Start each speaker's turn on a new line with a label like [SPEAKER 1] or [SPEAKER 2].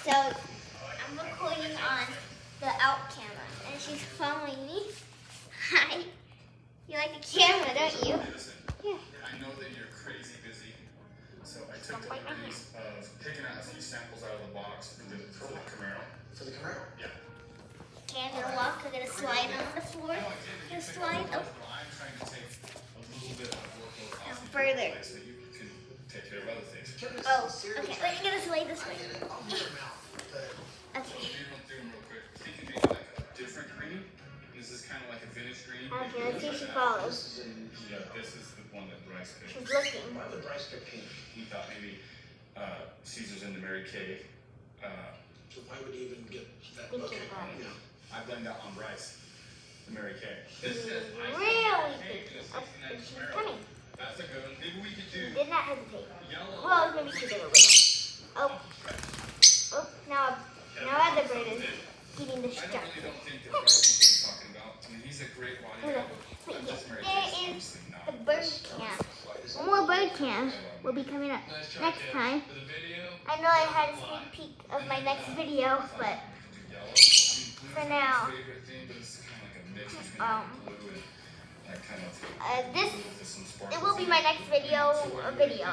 [SPEAKER 1] So I'm recording on the out camera, and she's following me. Hi. You like the camera, don't you?
[SPEAKER 2] Listen,
[SPEAKER 1] Yeah.
[SPEAKER 2] I know that you're crazy busy, so I took the liberties of picking out a few samples out of the box for the Camaro.
[SPEAKER 3] For the Camaro?
[SPEAKER 2] Yeah.
[SPEAKER 1] Okay, I'm gonna walk. I'm gonna slide on the floor.
[SPEAKER 2] No, I did.
[SPEAKER 1] Gonna slide. Oh,
[SPEAKER 2] I'm trying to take a little bit of workload off you
[SPEAKER 1] further.
[SPEAKER 2] so that you can take care of other things.
[SPEAKER 1] Oh, okay. Wait, I'm gonna slide this way.
[SPEAKER 3] I'll use your mouth, but
[SPEAKER 1] Okay.
[SPEAKER 2] So you're gonna do them real quick. Think you maybe like a different green. This is kind of like a vintage green.
[SPEAKER 1] Okay, let's see if she follows.
[SPEAKER 2] Yeah, this is the one that Bryce picked.
[SPEAKER 1] She's looking.
[SPEAKER 3] why would Bryce pick pink?
[SPEAKER 2] He thought maybe Caesar's into Mary Kay.
[SPEAKER 3] So why would he even get that?
[SPEAKER 1] Thinking
[SPEAKER 3] Okay,
[SPEAKER 1] about it.
[SPEAKER 3] yeah.
[SPEAKER 2] I blamed out on Bryce, the Mary Kay.
[SPEAKER 1] She's really thinking. Oh, she's coming.
[SPEAKER 2] That's a good one. Maybe we could
[SPEAKER 1] She
[SPEAKER 2] do
[SPEAKER 1] did not hesitate.
[SPEAKER 2] yellow.
[SPEAKER 1] Well, maybe she did a little. Oh. Oh, now other bird is getting
[SPEAKER 2] I
[SPEAKER 1] distracted.
[SPEAKER 2] don't think that Bryce knows what he's talking about. I mean, he's a great bodyguard, but I'm just Mary
[SPEAKER 1] There
[SPEAKER 2] Kay's
[SPEAKER 1] is
[SPEAKER 2] obviously not.
[SPEAKER 1] the bird cam. One more bird cam will be coming up next time. I know I had a sneak peek of my next video, but for now, this, it will be my next video, a video.